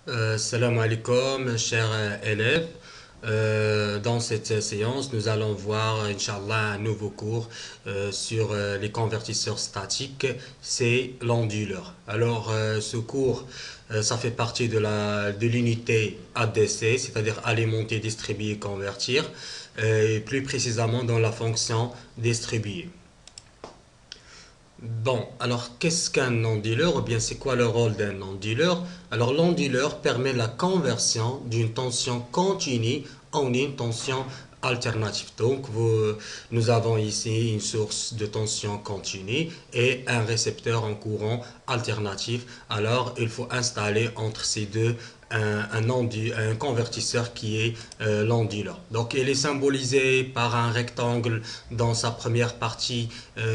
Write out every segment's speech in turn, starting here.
Salam alaikum, chers élèves. Dans cette séance, nous allons voir, Inch'Allah, un nouveau cours sur les convertisseurs statiques, c'est l'onduleur. Alors, ce cours, ça fait partie de l'unité ADC, c'est-à-dire alimenter, distribuer, convertir, et plus précisément dans la fonction distribuer. Bon, alors qu'est-ce qu'un non-dealer ou bien c'est quoi le rôle d'un non-dealer? Alors l'on-dealer permet la conversion d'une tension continue en une tension alternative. Donc nous avons ici une source de tension continue et un récepteur en courant alternatif. Alors il faut installer entre ces deux un convertisseur qui est l'onduleur. Donc il est symbolisé par un rectangle. Dans sa première partie,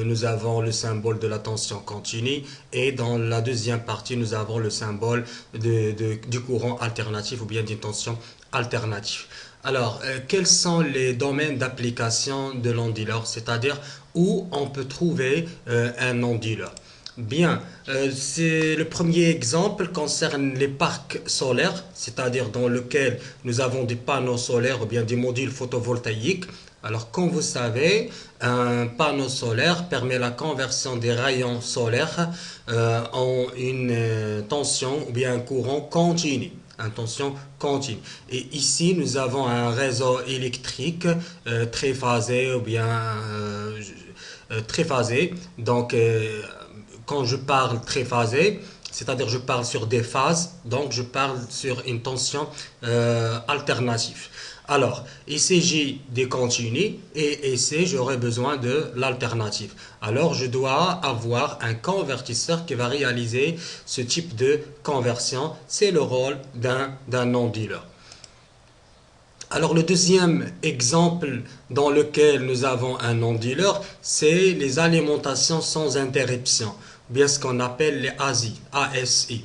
nous avons le symbole de la tension continue et dans la deuxième partie, nous avons le symbole du courant alternatif ou bien d'une tension alternative. Alors, quels sont les domaines d'application de l'onduleur, c'est-à-dire où on peut trouver un onduleur? Bien, c'est le premier exemple concerne les parcs solaires, c'est-à-dire dans lequel nous avons des panneaux solaires ou bien des modules photovoltaïques. Alors, comme vous savez, un panneau solaire permet la conversion des rayons solaires en une tension ou bien un courant continu. Une tension continue. Et ici, nous avons un réseau électrique triphasé ou bien triphasé. Donc, quand je parle triphasé, c'est-à-dire je parle sur des phases, donc je parle sur une tension alternative. Alors, il s'agit des continus et ici j'aurai besoin de l'alternative. Alors, je dois avoir un convertisseur qui va réaliser ce type de conversion. C'est le rôle d'un non-dealer. Alors le deuxième exemple dans lequel nous avons un non-dealer, c'est les alimentations sans interruption, ou bien ce qu'on appelle les ASI,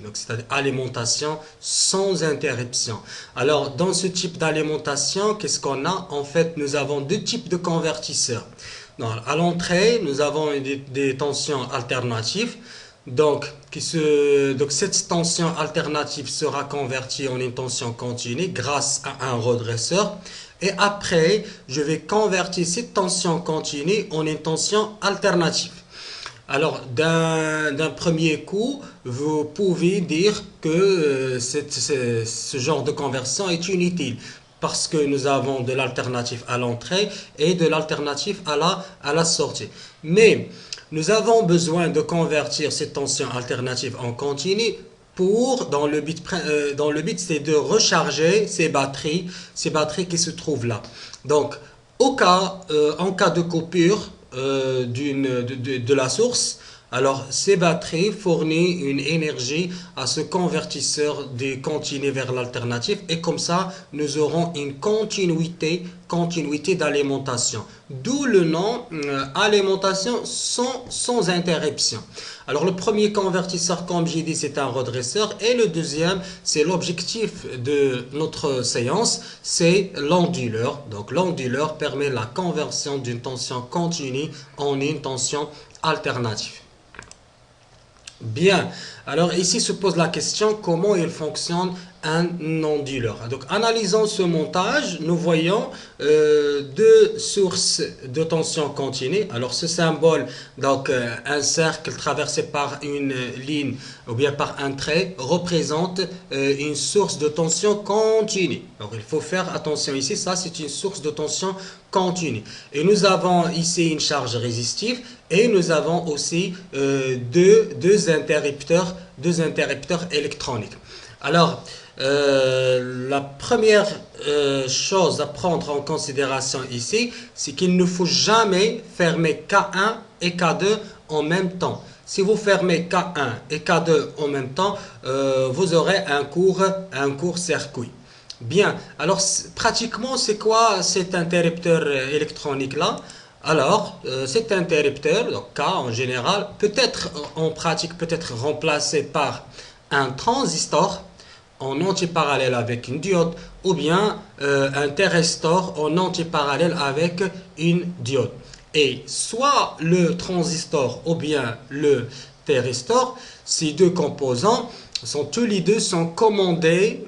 donc c'est-à-dire alimentation sans interruption. Alors dans ce type d'alimentation, qu'est-ce qu'on a? En fait, nous avons deux types de convertisseurs. Donc, à l'entrée, nous avons des tensions alternatives. Donc cette tension alternative sera convertie en une tension continue grâce à un redresseur. Et après, je vais convertir cette tension continue en une tension alternative. Alors, d'un premier coup, vous pouvez dire que ce genre de conversion est inutile parce que nous avons de l'alternative à l'entrée et de l'alternative à la sortie. Mais nous avons besoin de convertir cette tension alternative en continu dans le but c'est de recharger ces batteries qui se trouvent là. Donc, en cas de coupure de la source, alors ces batteries fournissent une énergie à ce convertisseur du continu vers l'alternative et comme ça nous aurons une continuité d'alimentation. D'où le nom alimentation sans interruption. Alors le premier convertisseur, comme j'ai dit, c'est un redresseur et le deuxième, c'est l'objectif de notre séance, c'est l'onduleur. Donc l'onduleur permet la conversion d'une tension continue en une tension alternative. Bien. Alors ici se pose la question comment il fonctionne un onduleur. Donc analysons ce montage, nous voyons deux sources de tension continue. Alors ce symbole, donc un cercle traversé par une ligne ou bien par un trait, représente une source de tension continue. Alors il faut faire attention ici, ça c'est une source de tension continue. Et nous avons ici une charge résistive et nous avons aussi deux interrupteurs électroniques. Alors, la première chose à prendre en considération ici, c'est qu'il ne faut jamais fermer K1 et K2 en même temps. Si vous fermez K1 et K2 en même temps, vous aurez un court circuit. Bien, alors pratiquement c'est quoi cet interrupteur électronique-là? Alors, cet interrupteur, donc K en général, peut être en pratique peut être remplacé par un transistor en antiparallèle avec une diode ou bien un thyristor en antiparallèle avec une diode. Et soit le transistor ou bien le thyristor, ces deux composants tous les deux sont commandés.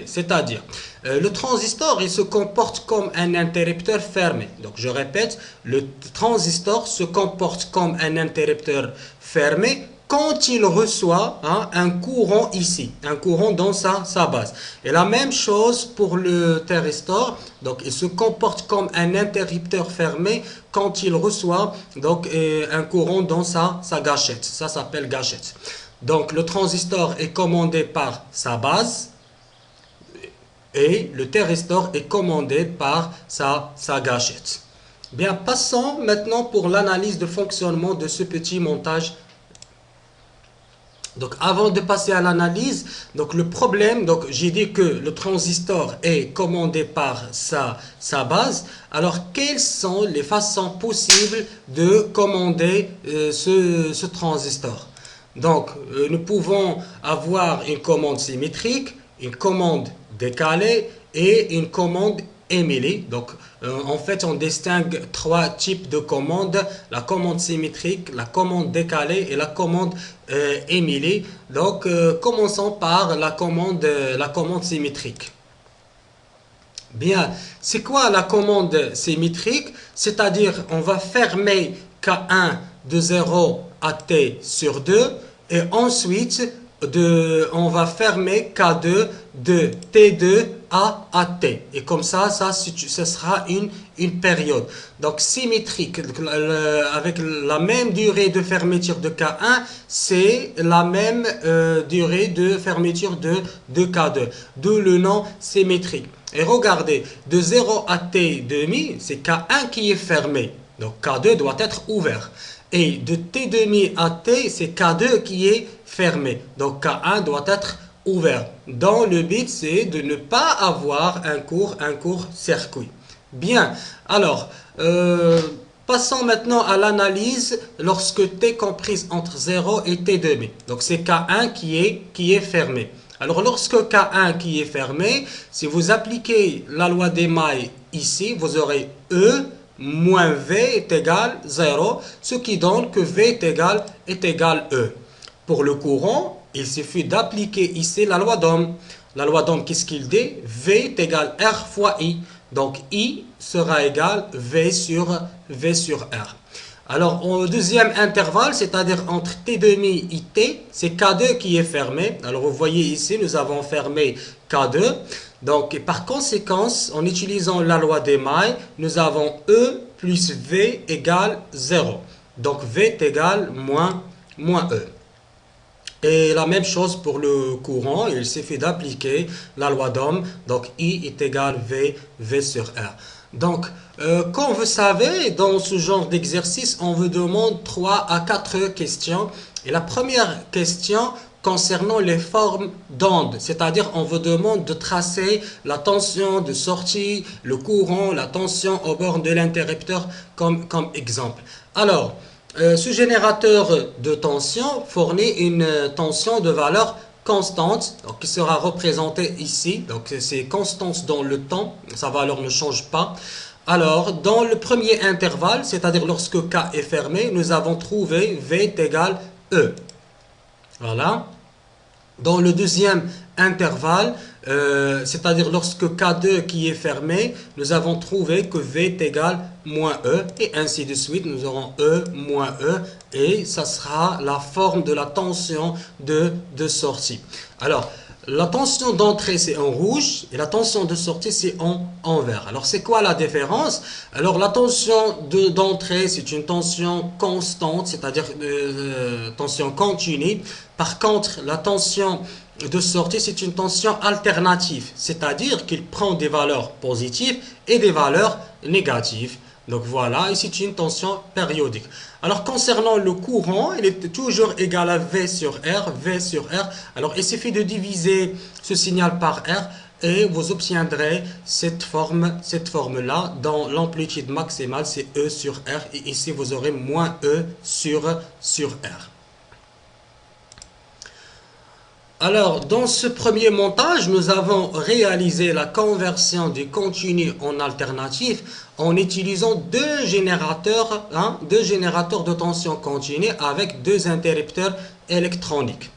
C'est-à-dire, le transistor, il se comporte comme un interrupteur fermé. Donc, je répète, le transistor se comporte comme un interrupteur fermé quand il reçoit un courant ici, un courant dans sa base. Et la même chose pour le thyristor, donc il se comporte comme un interrupteur fermé quand il reçoit donc, un courant dans sa gâchette. Ça s'appelle gâchette. Donc le transistor est commandé par sa base et le thyristor est commandé par sa gâchette. Bien, passons maintenant pour l'analyse de fonctionnement de ce petit montage. Donc avant de passer à l'analyse, donc le problème, donc j'ai dit que le transistor est commandé par sa base. Alors quelles sont les façons possibles de commander ce transistor? Donc nous pouvons avoir une commande symétrique, une commande décalée et une commande émulée. Donc en fait on distingue trois types de commandes: la commande symétrique, la commande décalée et la commande émulée. Donc commençons par la commande symétrique. Bien, c'est quoi la commande symétrique? C'est-à-dire on va fermer K1 de 0 à T sur 2 et ensuite on va fermer K2 de T2 à T. Et comme ça sera une période. Donc symétrique, avec la même durée de fermeture de K1, c'est la même durée de fermeture de K2. D'où le nom symétrique. Et regardez, de 0 à T demi, c'est K1 qui est fermé. Donc K2 doit être ouvert. Et de T demi à T, c'est K2 qui est fermé. Donc K1 doit être ouvert. Dans le but, c'est de ne pas avoir un court circuit. Bien, alors, passons maintenant à l'analyse lorsque T comprise entre 0 et T demi. Donc c'est K1 qui est fermé. Alors lorsque K1 qui est fermé, si vous appliquez la loi des mailles ici, vous aurez E moins V est égal 0, ce qui donne que V est égal E. Pour le courant, il suffit d'appliquer ici la loi d'Ohm. La loi d'Ohm, qu'est-ce qu'il dit? V est égal R fois I. Donc I sera égal V sur R. Alors, au deuxième intervalle, c'est-à-dire entre T demi et T, c'est K2 qui est fermé. Alors, vous voyez ici, nous avons fermé K2. Donc, par conséquence, en utilisant la loi des mailles, nous avons E plus V égale 0. Donc, V est égal moins E. Et la même chose pour le courant, il suffit d'appliquer la loi d'Ohm. Donc, I est égal V sur R. Donc, comme vous savez, dans ce genre d'exercice, on vous demande 3 à 4 questions. Et la première question concernant les formes d'ondes, c'est-à-dire on vous demande de tracer la tension de sortie, le courant, la tension au bord de l'interrupteur comme exemple. Alors, ce générateur de tension fournit une tension de valeur constante, donc qui sera représentée ici. Donc c'est constante dans le temps, sa valeur ne change pas. Alors, dans le premier intervalle, c'est-à-dire lorsque K est fermé, nous avons trouvé V est égal E. Voilà. Dans le deuxième intervalle, c'est-à-dire lorsque K2 qui est fermé, nous avons trouvé que V est égal moins E, et ainsi de suite, nous aurons E moins E, et ça sera la forme de la tension de sortie. Alors, la tension d'entrée c'est en rouge, et la tension de sortie c'est en vert. Alors, c'est quoi la différence? Alors, la tension d'entrée c'est une tension constante, c'est-à-dire tension continue. Par contre, la tension de sortie, c'est une tension alternative, c'est-à-dire qu'il prend des valeurs positives et des valeurs négatives. Donc voilà, et c'est une tension périodique. Alors concernant le courant, il est toujours égal à V sur R, V sur R. Alors il suffit de diviser ce signal par R et vous obtiendrez cette forme-là. Dans l'amplitude maximale, c'est E sur R, et ici vous aurez moins E sur R. Alors, dans ce premier montage, nous avons réalisé la conversion du continu en alternatif en utilisant deux générateurs de tension continue avec deux interrupteurs électroniques.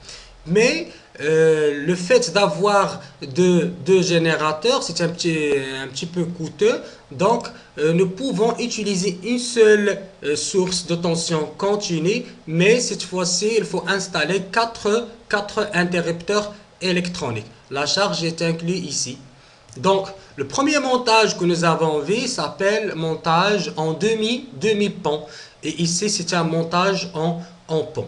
Mais le fait d'avoir deux générateurs, c'est un petit peu coûteux. Donc, nous pouvons utiliser une seule source de tension continue, mais cette fois-ci, il faut installer quatre interrupteurs électroniques. La charge est inclue ici. Donc, le premier montage que nous avons vu s'appelle montage en demi-pont. Et ici, c'est un montage en pont.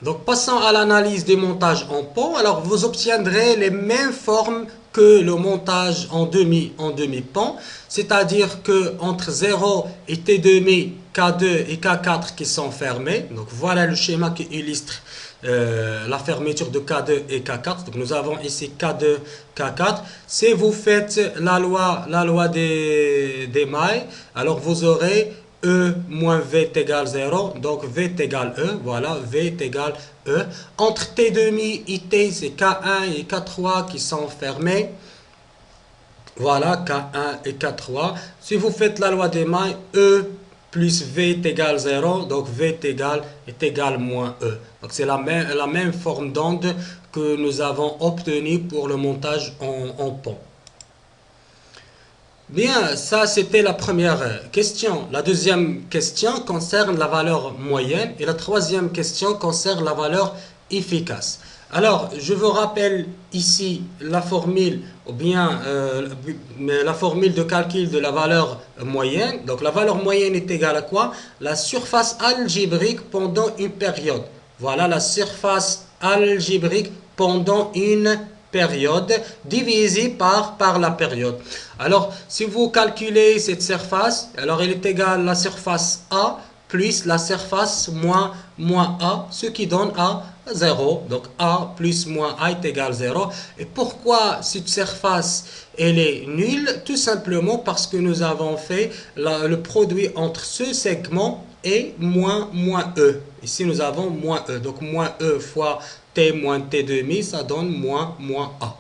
Donc, passons à l'analyse des montages en pont. Alors, vous obtiendrez les mêmes formes que le montage en demi-pont. C'est-à-dire que entre 0 et T2, K2 et K4 qui sont fermés. Donc, voilà le schéma qui illustre la fermeture de K2 et K4. Donc, nous avons ici K2, K4. Si vous faites la loi des mailles, alors vous aurez E moins V est égal 0, donc V est égal E, voilà, V est égal E. Entre T2 et T, c'est K1 et K3 qui sont fermés. Voilà, K1 et K3. Si vous faites la loi des mailles, E plus V est égal 0, donc V est égal moins E. Donc c'est la même forme d'onde que nous avons obtenue pour le montage en pont. Bien, ça c'était la première question. La deuxième question concerne la valeur moyenne et la troisième question concerne la valeur efficace. Alors, je vous rappelle ici la formule ou bien la formule de calcul de la valeur moyenne. Donc, la valeur moyenne est égale à quoi? La surface algébrique pendant une période. Voilà la surface algébrique pendant une période divisée par la période. Alors, si vous calculez cette surface, alors elle est égale à la surface A plus la surface moins A, ce qui donne A 0. Donc, A plus moins A est égal à 0. Et pourquoi cette surface elle est nulle? Tout simplement parce que nous avons fait le produit entre ce segment et moins E. Ici, nous avons moins E. Donc, moins E fois T moins T2, ça donne moins A.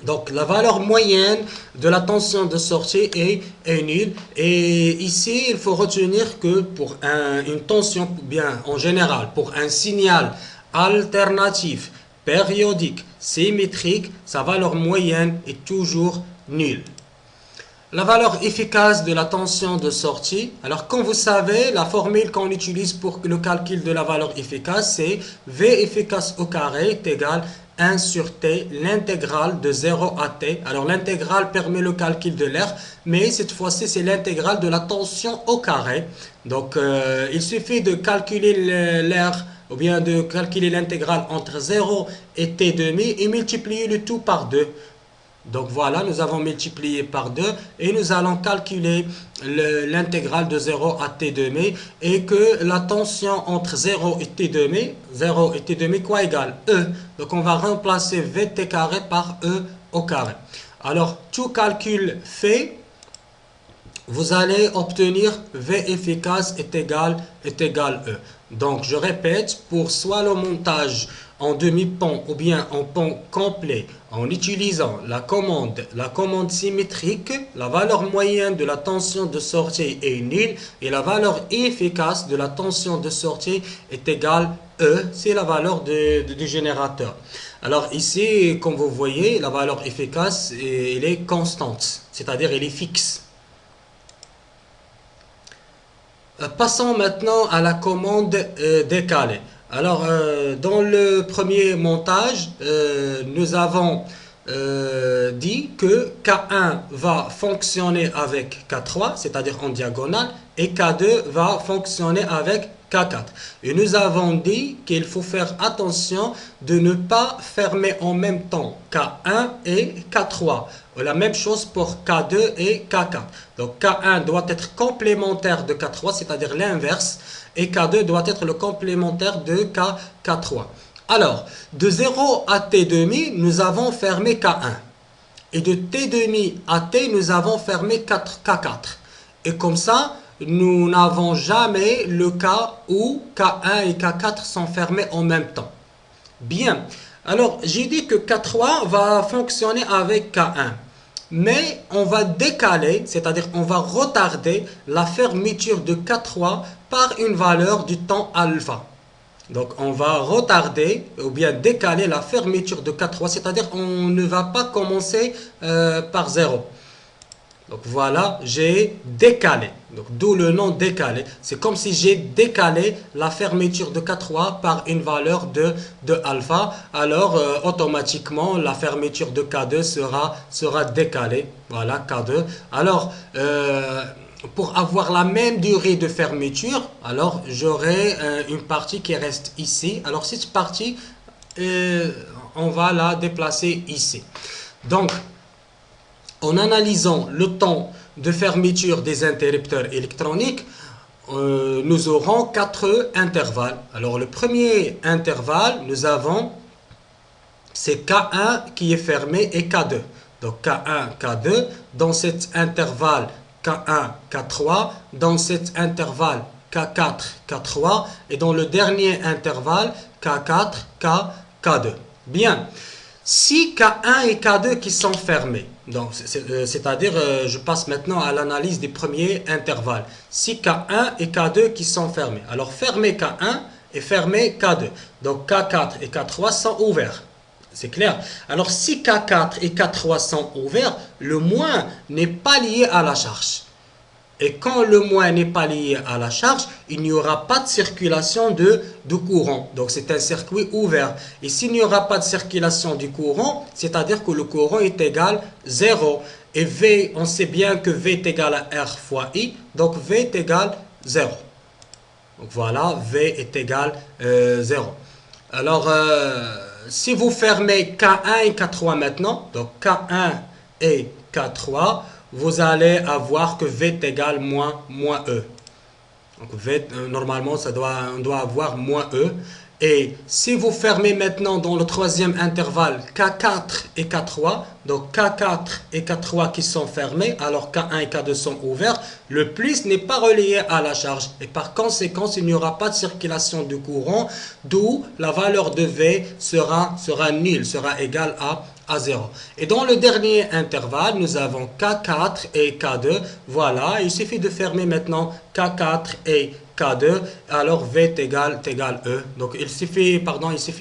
Donc, la valeur moyenne de la tension de sortie est nulle. Et ici, il faut retenir que pour une tension, bien en général, pour un signal alternatif, périodique, symétrique, sa valeur moyenne est toujours nulle. La valeur efficace de la tension de sortie. Alors, comme vous savez, la formule qu'on utilise pour le calcul de la valeur efficace, c'est V efficace au carré est égal à 1 sur T, l'intégrale de 0 à T. Alors, l'intégrale permet le calcul de l'air, mais cette fois-ci, c'est l'intégrale de la tension au carré. Donc, il suffit de calculer l'air ou bien de calculer l'intégrale entre 0 et T2 et multiplier le tout par 2. Donc voilà, nous avons multiplié par 2 et nous allons calculer l'intégrale de 0 à T2 et que la tension entre 0 et T2 quoi égale E. Donc on va remplacer VT carré par E au carré. Alors tout calcul fait, vous allez obtenir V efficace est égal E. Donc je répète, pour soit le montage en demi-pont ou bien en pont complet en utilisant la commande symétrique, la valeur moyenne de la tension de sortie est nulle et la valeur efficace de la tension de sortie est égale E, c'est la valeur du générateur. Alors ici, comme vous voyez, la valeur efficace elle est constante, c'est-à-dire elle est fixe. Passons maintenant à la commande décalée. Alors, dans le premier montage, nous avons dit que K1 va fonctionner avec K3, c'est-à-dire en diagonale, et K2 va fonctionner avec K4. Et nous avons dit qu'il faut faire attention de ne pas fermer en même temps K1 et K3. La même chose pour K2 et K4. Donc K1 doit être complémentaire de K3, c'est-à-dire l'inverse, et K2 doit être le complémentaire de K3. Alors, de 0 à T2, nous avons fermé K1. Et de T2 à T, nous avons fermé K4. Et comme ça, nous n'avons jamais le cas où K1 et K4 sont fermés en même temps. Bien. Alors, j'ai dit que K3 va fonctionner avec K1. Mais on va décaler, c'est-à-dire on va retarder la fermeture de K3 par une valeur du temps alpha. Donc on va retarder ou bien décaler la fermeture de K3, c'est-à-dire on ne va pas commencer par 0. Donc voilà, j'ai décalé. Donc d'où le nom décalé. C'est comme si j'ai décalé la fermeture de K3 par une valeur de alpha. Alors automatiquement la fermeture de K2 sera décalée. Voilà, K2. Alors pour avoir la même durée de fermeture, alors j'aurai une partie qui reste ici. Alors cette partie, on va la déplacer ici. Donc en analysant le temps de fermeture des interrupteurs électroniques, nous aurons 4 intervalles. Alors le premier intervalle, nous avons, c'est K1 qui est fermé et K2. Donc K1, K2, dans cet intervalle K1, K3, dans cet intervalle K4, K3 et dans le dernier intervalle K4, K2. Bien. Si K1 et K2 qui sont fermés, donc c'est-à-dire je passe maintenant à l'analyse des premiers intervalles. Si K1 et K2 qui sont fermés, alors fermé K1 et fermé K2. Donc K4 et K3 sont ouverts. C'est clair. Alors si K4 et K3 sont ouverts, le moins n'est pas lié à la charge. Et quand le moins n'est pas lié à la charge, il n'y aura pas de circulation de courant. Donc c'est un circuit ouvert. Et s'il n'y aura pas de circulation du courant, c'est-à-dire que le courant est égal à 0. Et V, on sait bien que V est égal à R fois I. Donc V est égal à 0. Donc voilà, V est égal à 0. Alors, si vous fermez K1 et K3 maintenant, donc K1 et K3, vous allez avoir que V est égal moins E. Donc V, normalement, on doit avoir moins E. Et si vous fermez maintenant dans le troisième intervalle K4 et K3, donc K4 et K3 qui sont fermés, alors K1 et K2 sont ouverts, le plus n'est pas relié à la charge. Et par conséquent, il n'y aura pas de circulation de courant, d'où la valeur de V sera nulle, sera égale à 0. Et dans le dernier intervalle, nous avons K4 et K2. Voilà, il suffit de fermer maintenant K4 et K2, alors V est égal E. Donc il suffit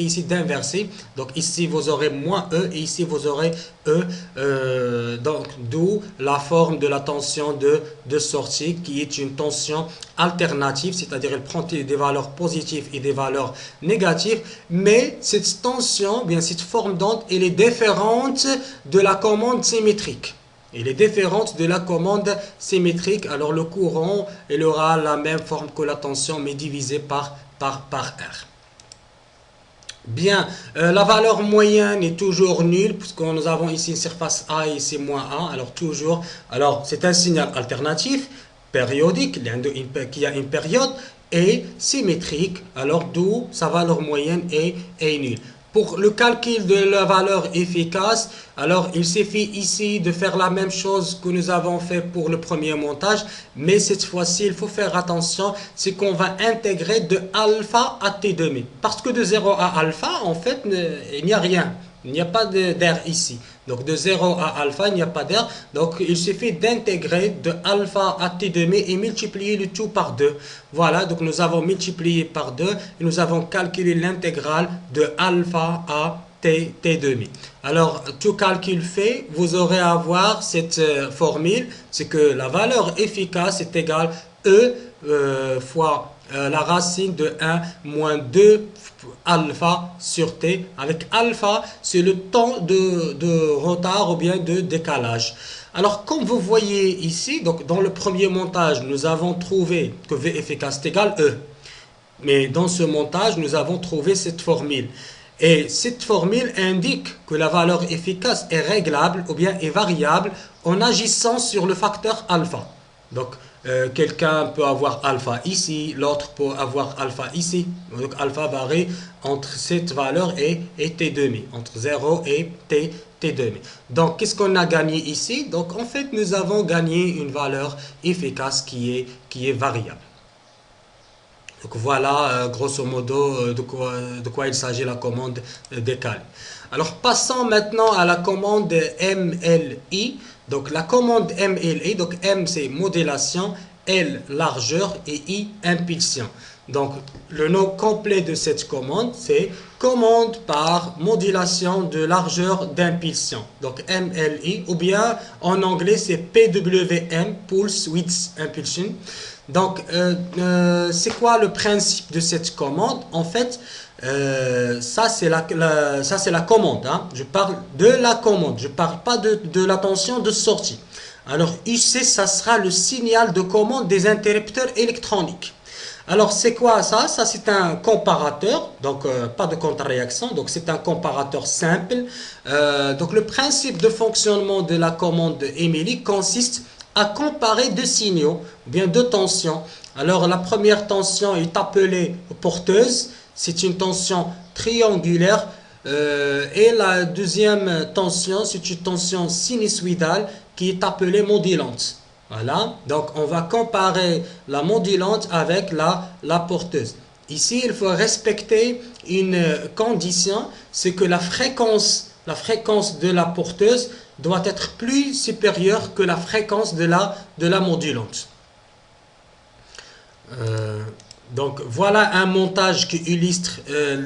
ici d'inverser. Donc ici vous aurez moins E et ici vous aurez E. Donc d'où la forme de la tension de sortie qui est une tension alternative, c'est-à-dire elle prend des valeurs positives et des valeurs négatives. Mais cette tension, bien cette forme d'onde, elle est différente de la commande symétrique. Elle est différente de la commande symétrique. Alors le courant, il aura la même forme que la tension, mais divisé par R. Bien, la valeur moyenne est toujours nulle, puisque nous avons ici une surface A et ici moins A. Alors toujours, c'est un signal alternatif, périodique, qui a une période, et symétrique, alors d'où sa valeur moyenne est nulle. Pour le calcul de la valeur efficace, alors il suffit ici de faire la même chose que nous avons fait pour le premier montage, mais cette fois-ci, il faut faire attention, c'est qu'on va intégrer de alpha à t demi. Parce que de 0 à alpha, en fait, il n'y a rien. Il n'y a pas d'air ici. Donc de 0 à alpha, il n'y a pas d'air. Donc il suffit d'intégrer de alpha à t demi et multiplier le tout par 2. Voilà, donc nous avons multiplié par 2 et nous avons calculé l'intégrale de alpha à t demi. Alors tout calcul fait, vous aurez à avoir cette formule, c'est que la valeur efficace est égale E fois la racine de 1 moins 2 alpha sur t, avec alpha c'est le temps de retard ou bien de décalage. Alors comme vous voyez ici, donc dans le premier montage nous avons trouvé que V efficace est égal E, mais dans ce montage nous avons trouvé cette formule. Et cette formule indique que la valeur efficace est réglable ou bien est variable en agissant sur le facteur alpha. Donc quelqu'un peut avoir alpha ici, l'autre peut avoir alpha ici. Donc alpha varie entre cette valeur et t demi, entre 0 et t demi. Donc qu'est-ce qu'on a gagné ici? Donc en fait nous avons gagné une valeur efficace qui est variable. Donc voilà grosso modo de quoi il s'agit la commande décalée. Alors passons maintenant à la commande MLI. Donc la commande MLI, donc M c'est modulation, L largeur et I impulsion. Donc, le nom complet de cette commande, c'est commande par modulation de largeur d'impulsion. Donc, MLI, ou bien en anglais, c'est PWM, Pulse Width Impulsion. Donc, c'est quoi le principe de cette commande? En fait, ça c'est la commande. Hein. Je parle de la commande. Je ne parle pas de la tension de sortie. Alors, UC, ça sera le signal de commande des interrupteurs électroniques. Alors, c'est quoi ça? Ça, c'est un comparateur, donc pas de contre-réaction, donc c'est un comparateur simple. Donc, le principe de fonctionnement de la commande Emily consiste à comparer deux signaux, ou bien deux tensions. Alors, la première tension est appelée porteuse, c'est une tension triangulaire, et la deuxième tension, c'est une tension sinusoïdale qui est appelée modulante. Voilà, donc on va comparer la modulante avec la porteuse. Ici, il faut respecter une condition, c'est que la fréquence de la porteuse doit être plus supérieure que la fréquence de la modulante. Donc voilà un montage qui illustre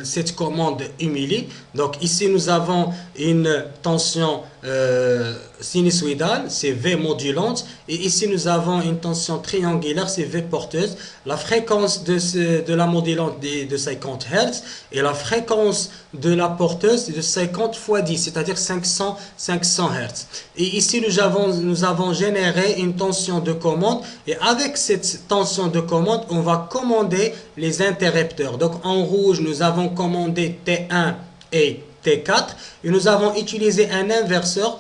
cette commande Emily. Donc ici nous avons une tension sinusoïdale, c'est V modulante, et ici nous avons une tension triangulaire, c'est V porteuse. La fréquence de la modulante est de 50 Hz et la fréquence de la porteuse est de 50 fois 10, c'est-à-dire 500 Hz. Et ici nous avons généré une tension de commande, et avec cette tension de commande, on va commander les interrupteurs. Donc en rouge, nous avons commandé T1 et T4, et nous avons utilisé un inverseur.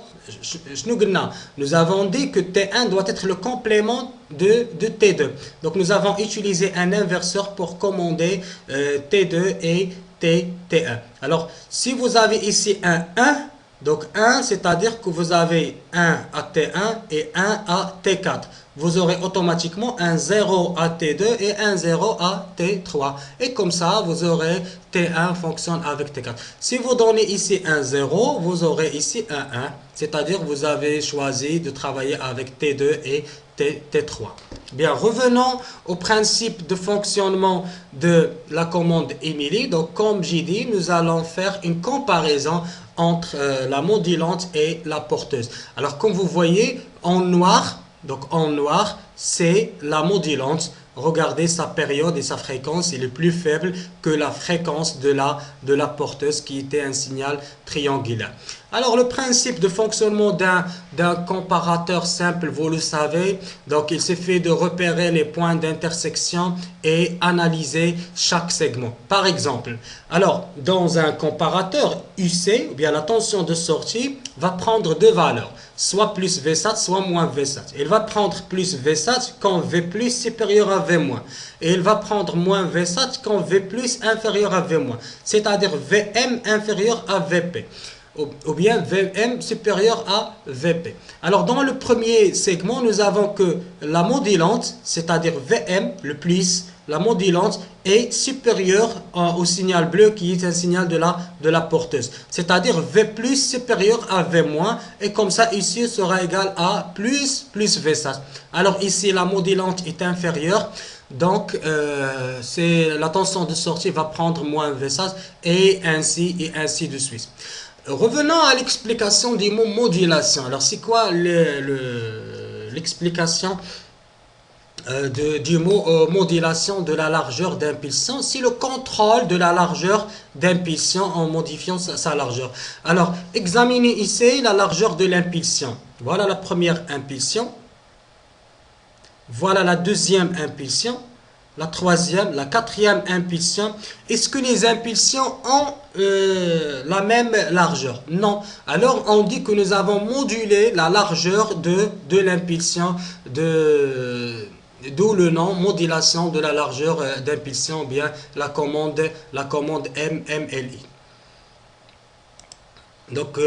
Nous avons dit que T1 doit être le complément de T2. Donc nous avons utilisé un inverseur pour commander T2 et T1. Alors si vous avez ici un 1, donc 1, c'est-à-dire que vous avez 1 à T1 et 1 à T4. Vous aurez automatiquement un 0 à T2 et un 0 à T3. Et comme ça, vous aurez T1 fonctionne avec T4. Si vous donnez ici un 0, vous aurez ici un 1. C'est-à-dire que vous avez choisi de travailler avec T2 et T3. Bien, revenons au principe de fonctionnement de la commande Emily. Donc, comme j'ai dit, nous allons faire une comparaison entre la modulante et la porteuse. Alors, comme vous voyez, en noir, c'est la modulante. Regardez sa période et sa fréquence, il est plus faible que la fréquence de la porteuse qui était un signal triangulaire. Alors le principe de fonctionnement d'un comparateur simple, vous le savez, donc il suffit de repérer les points d'intersection et analyser chaque segment. Par exemple, alors dans un comparateur UC, ou bien la tension de sortie va prendre deux valeurs, soit plus Vsat, soit moins Vsat. Il va prendre plus Vsat quand V plus supérieur à V moins. Et il va prendre moins Vsat quand V plus inférieur à V moins. C'est-à-dire Vm inférieur à Vp. Ou bien Vm supérieur à Vp. Alors dans le premier segment, nous avons que la modulante, c'est-à-dire Vm, le plus, la modulante est supérieure au signal bleu qui est un signal de la porteuse. C'est-à-dire V plus supérieur à V moins, et comme ça ici sera égal à plus Vsat. Alors ici la modulante est inférieure, donc la tension de sortie va prendre moins Vsat et ainsi de suite. Revenons à l'explication du mot modulation. Alors, c'est quoi l'explication du mot modulation de la largeur d'impulsion? C'est le contrôle de la largeur d'impulsion en modifiant sa largeur. Alors, examinez ici la largeur de l'impulsion. Voilà la première impulsion. Voilà la deuxième impulsion. La troisième, la quatrième impulsion. Est-ce que les impulsions ont la même largeur? Non. Alors on dit que nous avons modulé la largeur de l'impulsion, d'où le nom modulation de la largeur d'impulsion, bien la commande MMLI. Donc